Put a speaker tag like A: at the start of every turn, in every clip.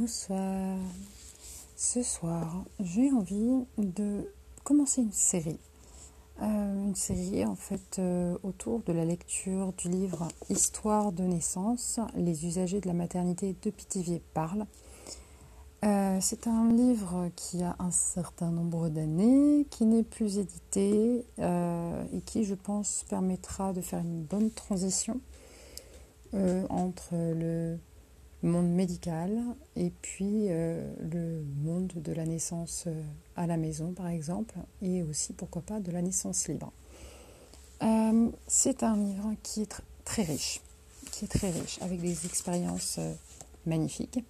A: Bonsoir. Ce soir, j'ai envie de commencer une série. Autour de la lecture du livre Histoire de naissance, les usagers de la maternité de Pithiviers parlent. C'est un livre qui a un certain nombre d'années, qui n'est plus édité et qui, je pense, permettra de faire une bonne transition entre le monde médical et puis le monde de la naissance à la maison, par exemple, et aussi, pourquoi pas, de la naissance libre. C'est un livre qui est très riche, avec des expériences magnifiques.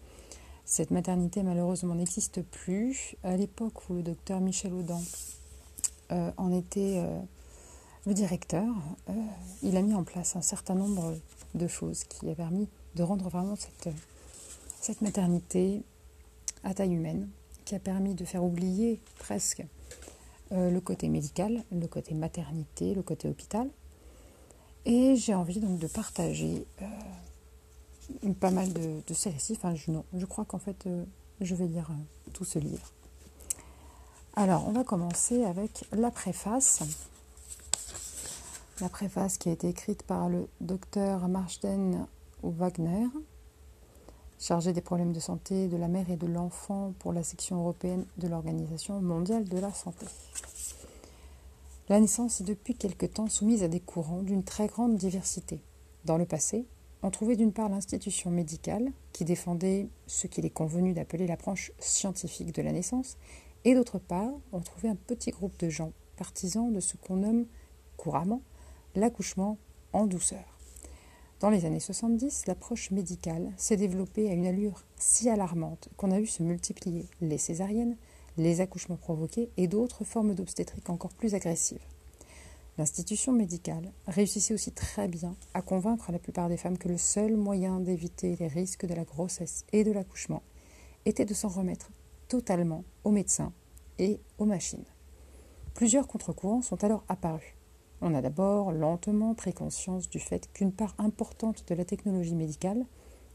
A: Cette maternité, malheureusement, n'existe plus. À l'époque où le docteur Michel Audin en était le directeur, il a mis en place un certain nombre de choses qui a permis de rendre vraiment cette maternité à taille humaine, qui a permis de faire oublier presque le côté médical, le côté maternité, le côté hôpital. Et j'ai envie donc de partager pas mal de ces récits. Je crois qu'en fait, je vais lire tout ce livre. Alors, on va commencer avec la préface. La préface qui a été écrite par le docteur Marsden Wagner, chargé des problèmes de santé de la mère et de l'enfant pour la section européenne de l'Organisation mondiale de la santé. La naissance est depuis quelque temps soumise à des courants d'une très grande diversité. Dans le passé, on trouvait d'une part l'institution médicale, qui défendait ce qu'il est convenu d'appeler l'approche scientifique de la naissance, et d'autre part, on trouvait un petit groupe de gens partisans de ce qu'on nomme couramment l'accouchement en douceur. Dans les années 70, l'approche médicale s'est développée à une allure si alarmante qu'on a vu se multiplier les césariennes, les accouchements provoqués et d'autres formes d'obstétrique encore plus agressives. L'institution médicale réussissait aussi très bien à convaincre la plupart des femmes que le seul moyen d'éviter les risques de la grossesse et de l'accouchement était de s'en remettre totalement aux médecins et aux machines. Plusieurs contre-courants sont alors apparus. On a d'abord lentement pris conscience du fait qu'une part importante de la technologie médicale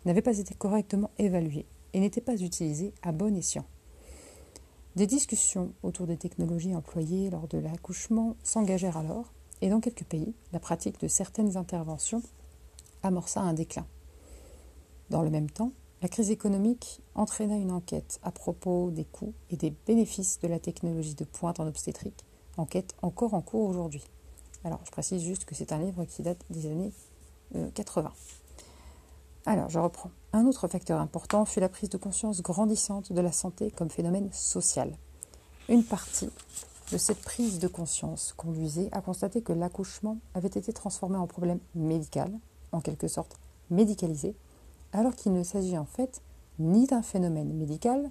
A: n'avait pas été correctement évaluée et n'était pas utilisée à bon escient. Des discussions autour des technologies employées lors de l'accouchement s'engagèrent alors, et dans quelques pays, la pratique de certaines interventions amorça un déclin. Dans le même temps, la crise économique entraîna une enquête à propos des coûts et des bénéfices de la technologie de pointe en obstétrique, enquête encore en cours aujourd'hui. Alors, je précise juste que c'est un livre qui date des années 80. Alors, je reprends. Un autre facteur important fut la prise de conscience grandissante de la santé comme phénomène social. Une partie de cette prise de conscience conduisait à constater que l'accouchement avait été transformé en problème médical, en quelque sorte médicalisé, alors qu'il ne s'agit en fait ni d'un phénomène médical,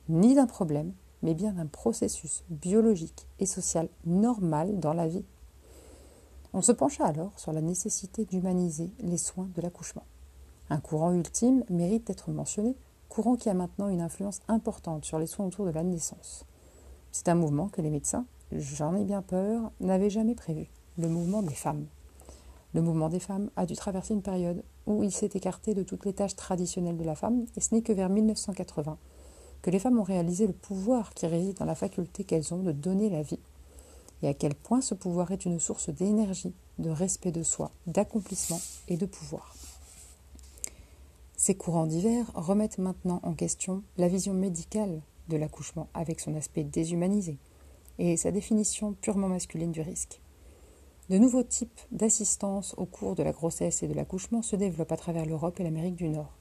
A: ni d'un problème, mais bien d'un processus biologique et social normal dans la vie. On se pencha alors sur la nécessité d'humaniser les soins de l'accouchement. Un courant ultime mérite d'être mentionné, courant qui a maintenant une influence importante sur les soins autour de la naissance. C'est un mouvement que les médecins, j'en ai bien peur, n'avaient jamais prévu, le mouvement des femmes. Le mouvement des femmes a dû traverser une période où il s'est écarté de toutes les tâches traditionnelles de la femme, et ce n'est que vers 1980 que les femmes ont réalisé le pouvoir qui réside dans la faculté qu'elles ont de donner la vie, et à quel point ce pouvoir est une source d'énergie, de respect de soi, d'accomplissement et de pouvoir. Ces courants divers remettent maintenant en question la vision médicale de l'accouchement avec son aspect déshumanisé et sa définition purement masculine du risque. De nouveaux types d'assistance au cours de la grossesse et de l'accouchement se développent à travers l'Europe et l'Amérique du Nord.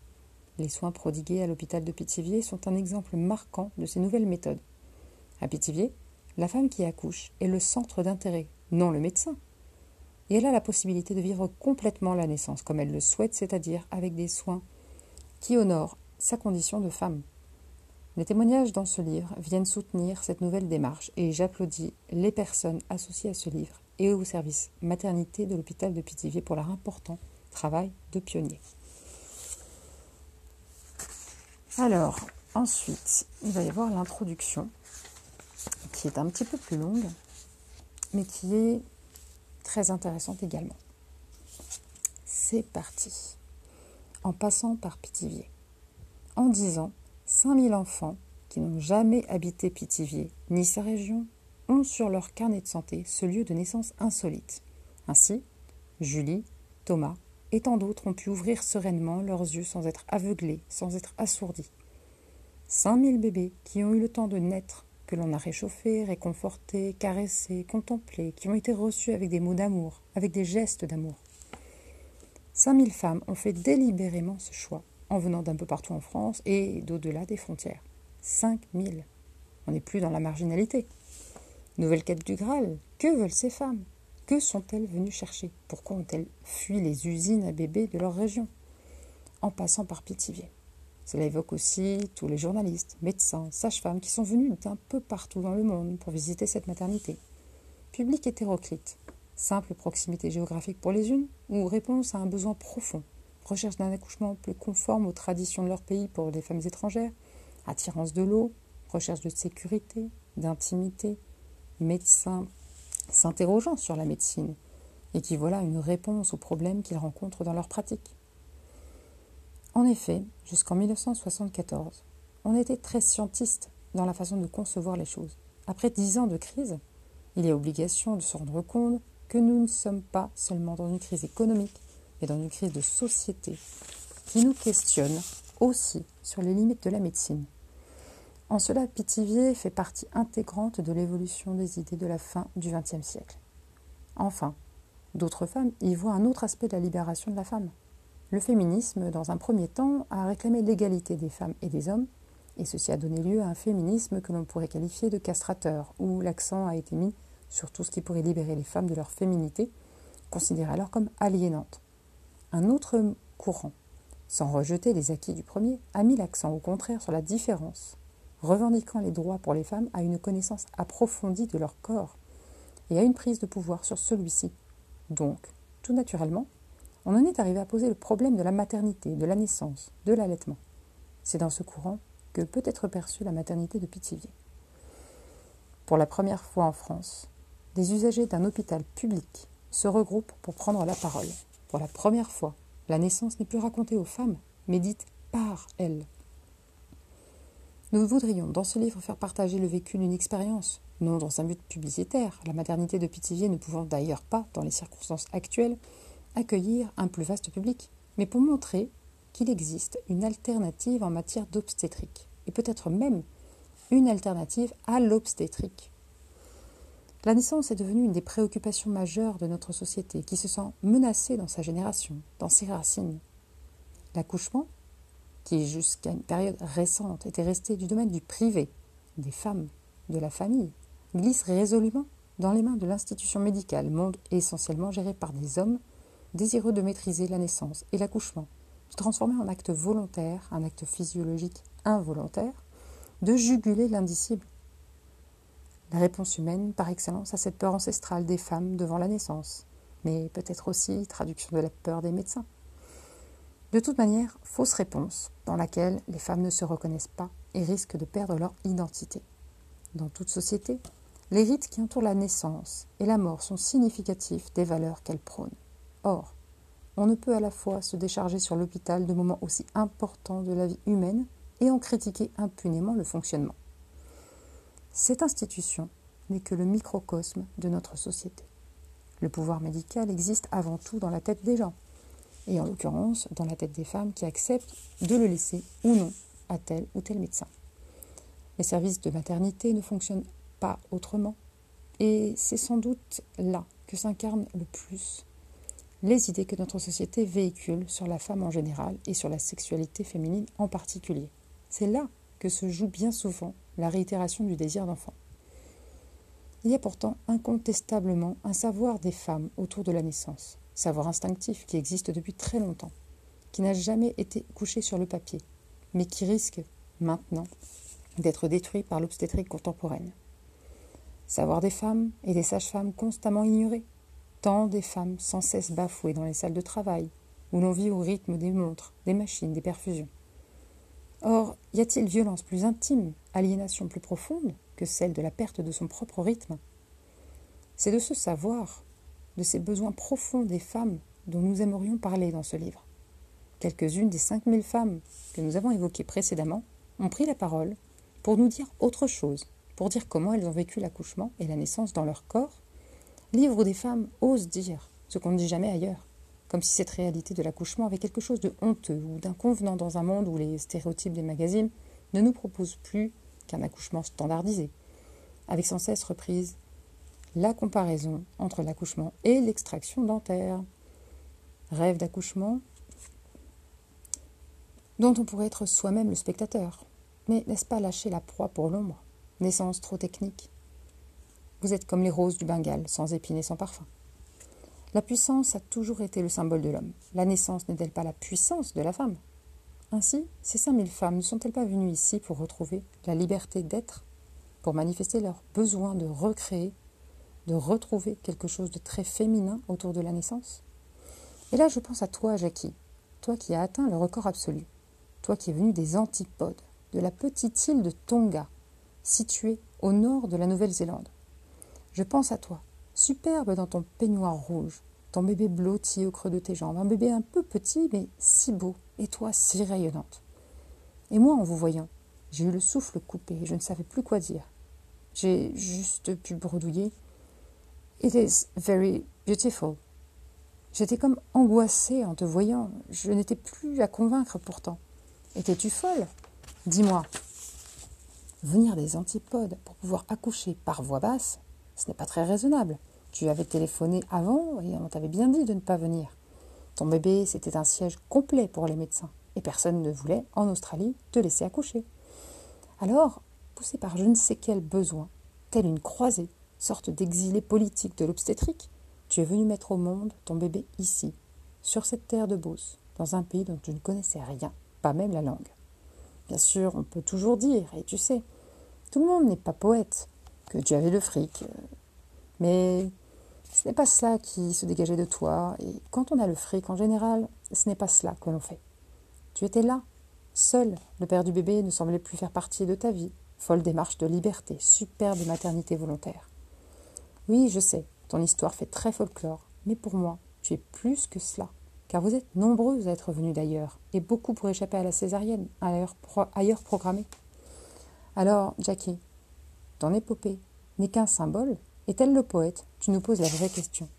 A: Les soins prodigués à l'hôpital de Pithiviers sont un exemple marquant de ces nouvelles méthodes. À Pithiviers, la femme qui accouche est le centre d'intérêt, non le médecin. Et elle a la possibilité de vivre complètement la naissance comme elle le souhaite, c'est-à-dire avec des soins qui honorent sa condition de femme. Les témoignages dans ce livre viennent soutenir cette nouvelle démarche et j'applaudis les personnes associées à ce livre et au service maternité de l'hôpital de Pithiviers pour leur important travail de pionnier. Alors, ensuite, il va y avoir l'introduction qui est un petit peu plus longue, mais qui est très intéressante également. C'est parti. En passant par Pithiviers. En 10 ans, 5000 enfants qui n'ont jamais habité Pithiviers ni sa région ont sur leur carnet de santé ce lieu de naissance insolite. Ainsi, Julie, Thomas et tant d'autres ont pu ouvrir sereinement leurs yeux sans être aveuglés, sans être assourdis. 5000 bébés qui ont eu le temps de naître, que l'on a réchauffés, réconfortés, caressés, contemplés, qui ont été reçus avec des mots d'amour, avec des gestes d'amour. 5000 femmes ont fait délibérément ce choix, en venant d'un peu partout en France et d'au-delà des frontières. 5000. On n'est plus dans la marginalité. Nouvelle quête du Graal. Que veulent ces femmes? Que sont-elles venues chercher? Pourquoi ont-elles fui les usines à bébés de leur région? En passant par Pithiviers. Cela évoque aussi tous les journalistes, médecins, sages-femmes qui sont venus d'un peu partout dans le monde pour visiter cette maternité. Public hétéroclite, simple proximité géographique pour les unes ou réponse à un besoin profond, recherche d'un accouchement plus conforme aux traditions de leur pays pour les femmes étrangères, attirance de l'eau, recherche de sécurité, d'intimité, médecins s'interrogeant sur la médecine et qui voilà une réponse aux problèmes qu'ils rencontrent dans leur pratique. En effet, jusqu'en 1974, on était très scientiste dans la façon de concevoir les choses. Après 10 ans de crise, il est obligation de se rendre compte que nous ne sommes pas seulement dans une crise économique, mais dans une crise de société qui nous questionne aussi sur les limites de la médecine. En cela, Pithiviers fait partie intégrante de l'évolution des idées de la fin du XXe siècle. Enfin, d'autres femmes y voient un autre aspect de la libération de la femme. Le féminisme, dans un premier temps, a réclamé l'égalité des femmes et des hommes, et ceci a donné lieu à un féminisme que l'on pourrait qualifier de castrateur, où l'accent a été mis sur tout ce qui pourrait libérer les femmes de leur féminité, considérée alors comme aliénante. Un autre courant, sans rejeter les acquis du premier, a mis l'accent au contraire sur la différence, revendiquant les droits pour les femmes à une connaissance approfondie de leur corps et à une prise de pouvoir sur celui-ci. Donc, tout naturellement, on en est arrivé à poser le problème de la maternité, de la naissance, de l'allaitement. C'est dans ce courant que peut être perçue la maternité de Pithiviers. Pour la première fois en France, des usagers d'un hôpital public se regroupent pour prendre la parole. Pour la première fois, la naissance n'est plus racontée aux femmes, mais dite par elles. Nous voudrions dans ce livre faire partager le vécu d'une expérience, non dans un but publicitaire, la maternité de Pithiviers ne pouvant d'ailleurs pas, dans les circonstances actuelles, accueillir un plus vaste public, mais pour montrer qu'il existe une alternative en matière d'obstétrique, et peut-être même une alternative à l'obstétrique. La naissance est devenue une des préoccupations majeures de notre société, qui se sent menacée dans sa génération, dans ses racines. L'accouchement, qui jusqu'à une période récente était resté du domaine du privé, des femmes, de la famille, glisse résolument dans les mains de l'institution médicale, monde essentiellement géré par des hommes, désireux de maîtriser la naissance et l'accouchement, de transformer en acte volontaire, un acte physiologique involontaire, de juguler l'indicible. La réponse humaine par excellence à cette peur ancestrale des femmes devant la naissance, mais peut-être aussi traduction de la peur des médecins. De toute manière, fausse réponse dans laquelle les femmes ne se reconnaissent pas et risquent de perdre leur identité. Dans toute société, les rites qui entourent la naissance et la mort sont significatifs des valeurs qu'elles prônent. Or, on ne peut à la fois se décharger sur l'hôpital de moments aussi importants de la vie humaine et en critiquer impunément le fonctionnement. Cette institution n'est que le microcosme de notre société. Le pouvoir médical existe avant tout dans la tête des gens, et en l'occurrence dans la tête des femmes qui acceptent de le laisser ou non à tel ou tel médecin. Les services de maternité ne fonctionnent pas autrement, et c'est sans doute là que s'incarnent le plus les idées que notre société véhicule sur la femme en général et sur la sexualité féminine en particulier. C'est là que se joue bien souvent la réitération du désir d'enfant. Il y a pourtant incontestablement un savoir des femmes autour de la naissance, savoir instinctif qui existe depuis très longtemps, qui n'a jamais été couché sur le papier, mais qui risque maintenant d'être détruit par l'obstétrique contemporaine. Savoir des femmes et des sages-femmes constamment ignorées, tant des femmes sans cesse bafouées dans les salles de travail, où l'on vit au rythme des montres, des machines, des perfusions. Or, y a-t-il violence plus intime, aliénation plus profonde que celle de la perte de son propre rythme? C'est de ce savoir, de ces besoins profonds des femmes dont nous aimerions parler dans ce livre. Quelques-unes des 5000 femmes que nous avons évoquées précédemment ont pris la parole pour nous dire autre chose, pour dire comment elles ont vécu l'accouchement et la naissance dans leur corps, livre où des femmes osent dire ce qu'on ne dit jamais ailleurs, comme si cette réalité de l'accouchement avait quelque chose de honteux ou d'inconvenant dans un monde où les stéréotypes des magazines ne nous proposent plus qu'un accouchement standardisé, avec sans cesse reprise la comparaison entre l'accouchement et l'extraction dentaire. Rêve d'accouchement dont on pourrait être soi-même le spectateur. Mais n'est-ce pas lâcher la proie pour l'ombre? Naissance trop technique. Vous êtes comme les roses du Bengale, sans épines et sans parfum. La puissance a toujours été le symbole de l'homme. La naissance n'est-elle pas la puissance de la femme? Ainsi, ces 5000 femmes ne sont-elles pas venues ici pour retrouver la liberté d'être, pour manifester leur besoin de recréer, de retrouver quelque chose de très féminin autour de la naissance? Et là, je pense à toi, Jackie, toi qui as atteint le record absolu, toi qui es venu des antipodes, de la petite île de Tonga, située au nord de la Nouvelle-Zélande. Je pense à toi, superbe dans ton peignoir rouge, ton bébé blotti au creux de tes jambes, un bébé un peu petit mais si beau, et toi si rayonnante. Et moi, en vous voyant, j'ai eu le souffle coupé, je ne savais plus quoi dire. J'ai juste pu bredouiller. It is very beautiful. J'étais comme angoissée en te voyant, je n'étais plus à convaincre pourtant. Étais-tu folle? Dis-moi, venir des antipodes pour pouvoir accoucher par voix basse, ce n'est pas très raisonnable. Tu avais téléphoné avant et on t'avait bien dit de ne pas venir. Ton bébé, c'était un siège complet pour les médecins et personne ne voulait, en Australie, te laisser accoucher. Alors, poussé par je ne sais quel besoin, tel une croisée, sorte d'exilé politique de l'obstétrique, tu es venu mettre au monde ton bébé ici, sur cette terre de Beauce, dans un pays dont tu ne connaissais rien, pas même la langue. Bien sûr, on peut toujours dire, et tu sais, tout le monde n'est pas poète, que tu avais le fric, mais ce n'est pas cela qui se dégageait de toi, et quand on a le fric, en général, ce n'est pas cela que l'on fait. Tu étais là, seul, le père du bébé ne semblait plus faire partie de ta vie, folle démarche de liberté, superbe maternité volontaire. Oui, je sais, ton histoire fait très folklore, mais pour moi, tu es plus que cela, car vous êtes nombreuses à être venues d'ailleurs, et beaucoup pour échapper à la césarienne, ailleurs programmée. Alors, Jackie, ton épopée n'est qu'un symbole, et tel le poète, tu nous poses la vraie question.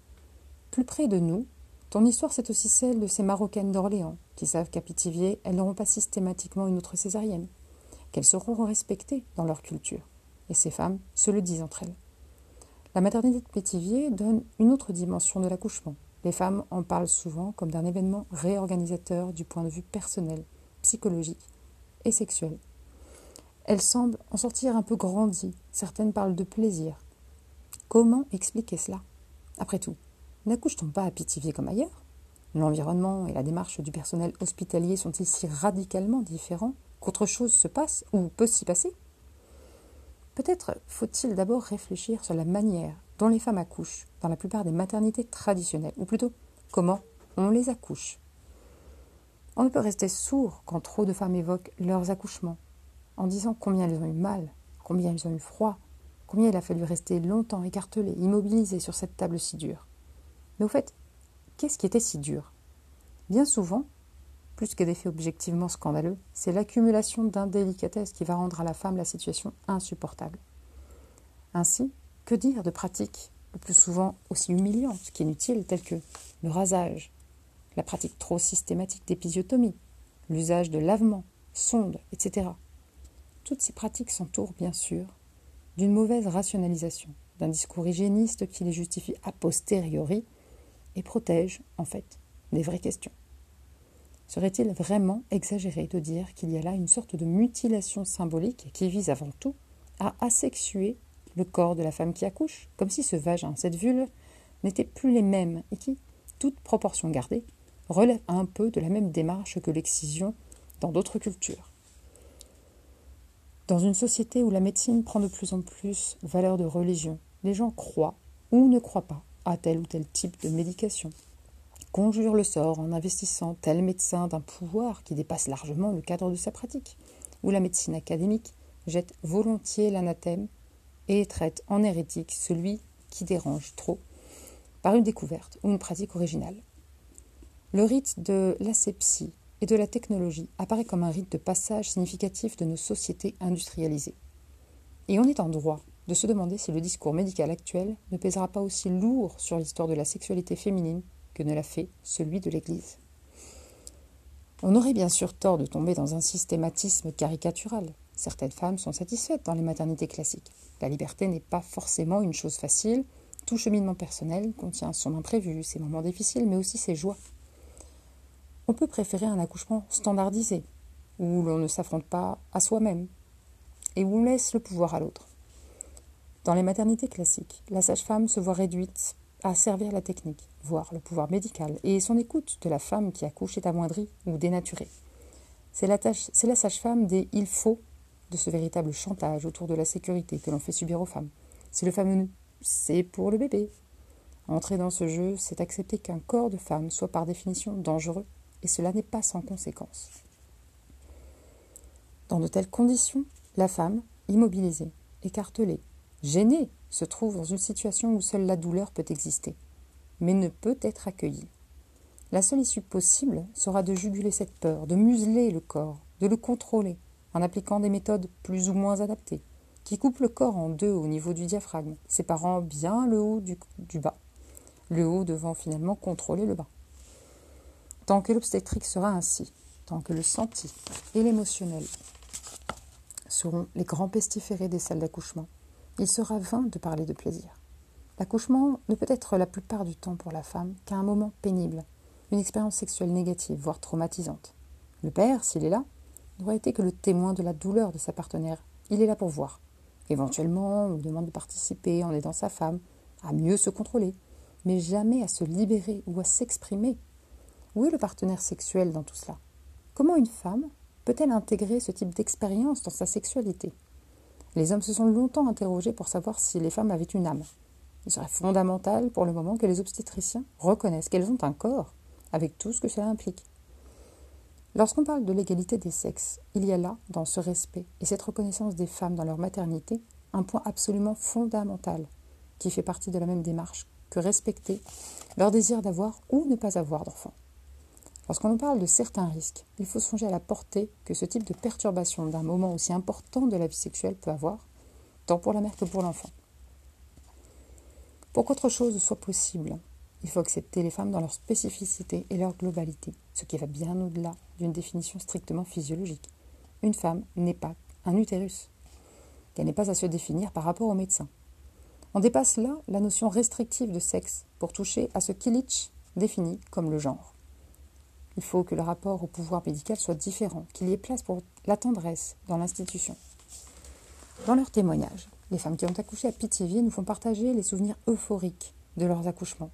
A: Plus près de nous, ton histoire c'est aussi celle de ces Marocaines d'Orléans, qui savent qu'à Pithiviers, elles n'auront pas systématiquement une autre césarienne, qu'elles seront respectées dans leur culture, et ces femmes se le disent entre elles. La maternité de Pithiviers donne une autre dimension de l'accouchement. Les femmes en parlent souvent comme d'un événement réorganisateur du point de vue personnel, psychologique et sexuel. Elles semblent en sortir un peu grandies, certaines parlent de plaisir. Comment expliquer cela? Après tout, n'accouche-t-on pas à Pithiviers comme ailleurs? L'environnement et la démarche du personnel hospitalier sont-ils si radicalement différents qu'autre chose se passe ou peut s'y passer? Peut-être faut-il d'abord réfléchir sur la manière dont les femmes accouchent dans la plupart des maternités traditionnelles, ou plutôt comment on les accouche. On ne peut rester sourd quand trop de femmes évoquent leurs accouchements, en disant combien elles ont eu mal, combien elles ont eu froid, combien il a fallu rester longtemps écartelées, immobilisées sur cette table si dure. Mais au fait, qu'est-ce qui était si dur? Bien souvent, plus que des faits objectivement scandaleux, c'est l'accumulation d'indélicatesse qui va rendre à la femme la situation insupportable. Ainsi, que dire de pratiques le plus souvent aussi humiliantes qu'inutiles, telles que le rasage, la pratique trop systématique d'épisiotomie, l'usage de lavements, sondes, etc. Toutes ces pratiques s'entourent, bien sûr, d'une mauvaise rationalisation, d'un discours hygiéniste qui les justifie a posteriori et protège, en fait, des vraies questions. Serait-il vraiment exagéré de dire qu'il y a là une sorte de mutilation symbolique qui vise avant tout à asexuer le corps de la femme qui accouche, comme si ce vagin, cette vulve, n'étaient plus les mêmes et qui, toute proportion gardée, relève un peu de la même démarche que l'excision dans d'autres cultures. Dans une société où la médecine prend de plus en plus valeur de religion, les gens croient ou ne croient pas à tel ou tel type de médication, conjurent le sort en investissant tel médecin d'un pouvoir qui dépasse largement le cadre de sa pratique, où la médecine académique jette volontiers l'anathème et traite en hérétique celui qui dérange trop par une découverte ou une pratique originale. Le rite de l'asepsie et de la technologie apparaît comme un rite de passage significatif de nos sociétés industrialisées. Et on est en droit de se demander si le discours médical actuel ne pèsera pas aussi lourd sur l'histoire de la sexualité féminine que ne l'a fait celui de l'Église. On aurait bien sûr tort de tomber dans un systématisme caricatural. Certaines femmes sont satisfaites dans les maternités classiques. La liberté n'est pas forcément une chose facile. Tout cheminement personnel contient son imprévu, ses moments difficiles, mais aussi ses joies. On peut préférer un accouchement standardisé, où l'on ne s'affronte pas à soi-même, et où on laisse le pouvoir à l'autre. Dans les maternités classiques, la sage-femme se voit réduite à servir la technique, voire le pouvoir médical, et son écoute de la femme qui accouche est amoindrie ou dénaturée. C'est la sage-femme des « il faut » de ce véritable chantage autour de la sécurité que l'on fait subir aux femmes. C'est le fameux « c'est pour le bébé ». Entrer dans ce jeu, c'est accepter qu'un corps de femme soit par définition dangereux, et cela n'est pas sans conséquence. Dans de telles conditions, la femme, immobilisée, écartelée, gênée, se trouve dans une situation où seule la douleur peut exister, mais ne peut être accueillie. La seule issue possible sera de juguler cette peur, de museler le corps, de le contrôler, en appliquant des méthodes plus ou moins adaptées, qui coupent le corps en deux au niveau du diaphragme, séparant bien le haut du bas, le haut devant finalement contrôler le bas. Tant que l'obstétrique sera ainsi, tant que le senti et l'émotionnel seront les grands pestiférés des salles d'accouchement, il sera vain de parler de plaisir. L'accouchement ne peut être la plupart du temps pour la femme qu'un moment pénible, une expérience sexuelle négative, voire traumatisante. Le père, s'il est là, n'aura été que le témoin de la douleur de sa partenaire. Il est là pour voir. Éventuellement, on lui demande de participer en aidant sa femme à mieux se contrôler, mais jamais à se libérer ou à s'exprimer. Où est le partenaire sexuel dans tout cela ? Comment une femme peut-elle intégrer ce type d'expérience dans sa sexualité ? Les hommes se sont longtemps interrogés pour savoir si les femmes avaient une âme. Il serait fondamental pour le moment que les obstétriciens reconnaissent qu'elles ont un corps, avec tout ce que cela implique. Lorsqu'on parle de l'égalité des sexes, il y a là, dans ce respect et cette reconnaissance des femmes dans leur maternité, un point absolument fondamental, qui fait partie de la même démarche que respecter leur désir d'avoir ou ne pas avoir d'enfants. Lorsqu'on parle de certains risques, il faut songer à la portée que ce type de perturbation d'un moment aussi important de la vie sexuelle peut avoir, tant pour la mère que pour l'enfant. Pour qu'autre chose soit possible, il faut accepter les femmes dans leur spécificité et leur globalité, ce qui va bien au-delà d'une définition strictement physiologique. Une femme n'est pas un utérus, qu'elle n'est pas à se définir par rapport au médecin. On dépasse là la notion restrictive de sexe pour toucher à ce qu'Illich définit comme le genre. Il faut que le rapport au pouvoir médical soit différent, qu'il y ait place pour la tendresse dans l'institution. Dans leurs témoignages, les femmes qui ont accouché à Pithiviers nous font partager les souvenirs euphoriques de leurs accouchements.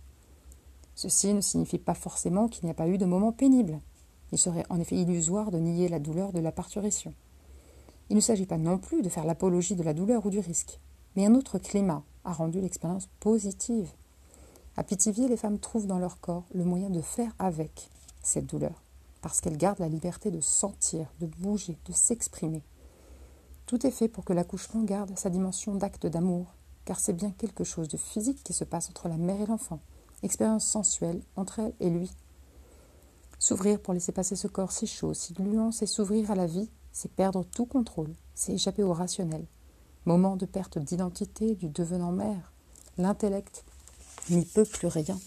A: Ceci ne signifie pas forcément qu'il n'y a pas eu de moments pénibles. Il serait en effet illusoire de nier la douleur de la parturition. Il ne s'agit pas non plus de faire l'apologie de la douleur ou du risque, mais un autre climat a rendu l'expérience positive. À Pithiviers, les femmes trouvent dans leur corps le moyen de faire avec cette douleur, parce qu'elles gardent la liberté de sentir, de bouger, de s'exprimer. Tout est fait pour que l'accouchement garde sa dimension d'acte d'amour, car c'est bien quelque chose de physique qui se passe entre la mère et l'enfant, expérience sensuelle entre elle et lui. S'ouvrir pour laisser passer ce corps si chaud, si gluant, c'est s'ouvrir à la vie, c'est perdre tout contrôle, c'est échapper au rationnel. Moment de perte d'identité du devenant mère, l'intellect n'y peut plus rien.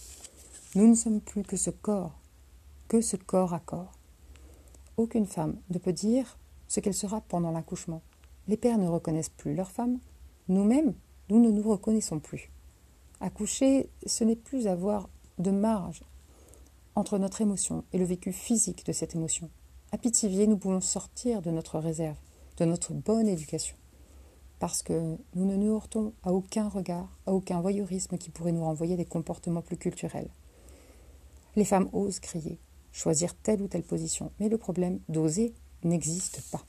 A: Nous ne sommes plus que ce corps à corps. Aucune femme ne peut dire ce qu'elle sera pendant l'accouchement. Les pères ne reconnaissent plus leurs femmes. Nous-mêmes, nous ne nous reconnaissons plus. Accoucher, ce n'est plus avoir de marge entre notre émotion et le vécu physique de cette émotion. À Pithiviers, nous pouvons sortir de notre réserve, de notre bonne éducation, parce que nous ne nous heurtons à aucun regard, à aucun voyeurisme qui pourrait nous renvoyer des comportements plus culturels. Les femmes osent crier, choisir telle ou telle position, mais le problème d'oser n'existe pas.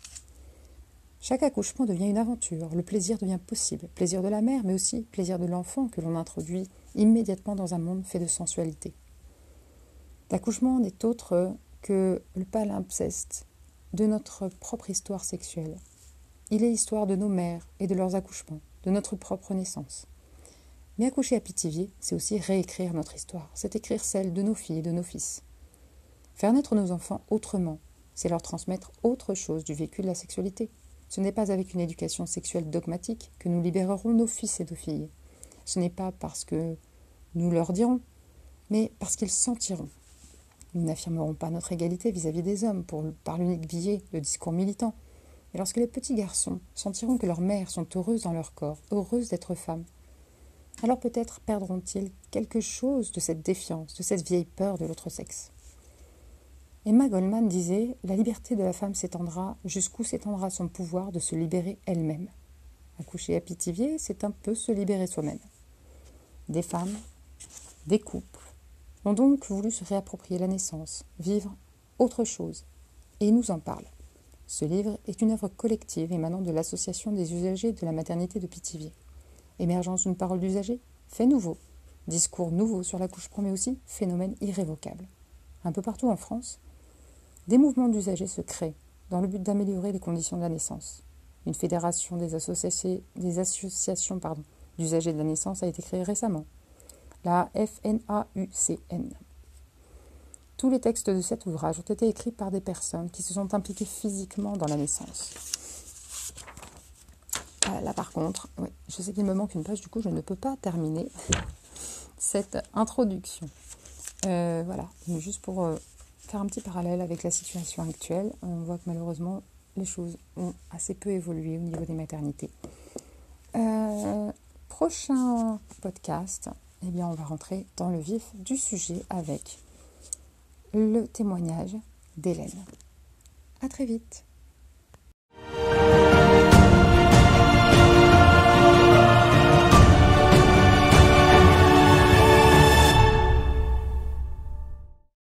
A: Chaque accouchement devient une aventure, le plaisir devient possible, plaisir de la mère, mais aussi plaisir de l'enfant que l'on introduit immédiatement dans un monde fait de sensualité. L'accouchement n'est autre que le palimpseste de notre propre histoire sexuelle. Il est l'histoire de nos mères et de leurs accouchements, de notre propre naissance. Mais accoucher à Pithiviers, c'est aussi réécrire notre histoire, c'est écrire celle de nos filles et de nos fils. Faire naître nos enfants autrement, c'est leur transmettre autre chose du vécu de la sexualité. Ce n'est pas avec une éducation sexuelle dogmatique que nous libérerons nos fils et nos filles. Ce n'est pas parce que nous leur dirons, mais parce qu'ils sentiront. Nous n'affirmerons pas notre égalité vis-à-vis des hommes par l'unique biais de discours militants. Mais lorsque les petits garçons sentiront que leurs mères sont heureuses dans leur corps, heureuses d'être femmes, alors peut-être perdront-ils quelque chose de cette défiance, de cette vieille peur de l'autre sexe. Emma Goldman disait « La liberté de la femme s'étendra jusqu'où s'étendra son pouvoir de se libérer elle-même. » Accoucher à Pithiviers, c'est un peu se libérer soi-même. Des femmes, des couples, ont donc voulu se réapproprier la naissance, vivre autre chose, et ils nous en parlent. Ce livre est une œuvre collective émanant de l'Association des usagers de la maternité de Pithiviers. Émergence d'une parole d'usager, fait nouveau. Discours nouveau sur l'accouchement, mais aussi phénomène irrévocable. Un peu partout en France, des mouvements d'usagers se créent dans le but d'améliorer les conditions de la naissance. Une fédération des associations d'usagers de la naissance a été créée récemment, la FNAUCN. Tous les textes de cet ouvrage ont été écrits par des personnes qui se sont impliquées physiquement dans la naissance. Là par contre, oui, je sais qu'il me manque une page, du coup je ne peux pas terminer cette introduction. Voilà, mais juste pour faire un petit parallèle avec la situation actuelle, on voit que malheureusement les choses ont assez peu évolué au niveau des maternités. Prochain podcast, eh bien on va rentrer dans le vif du sujet avec le témoignage d'Hélène. À très vite.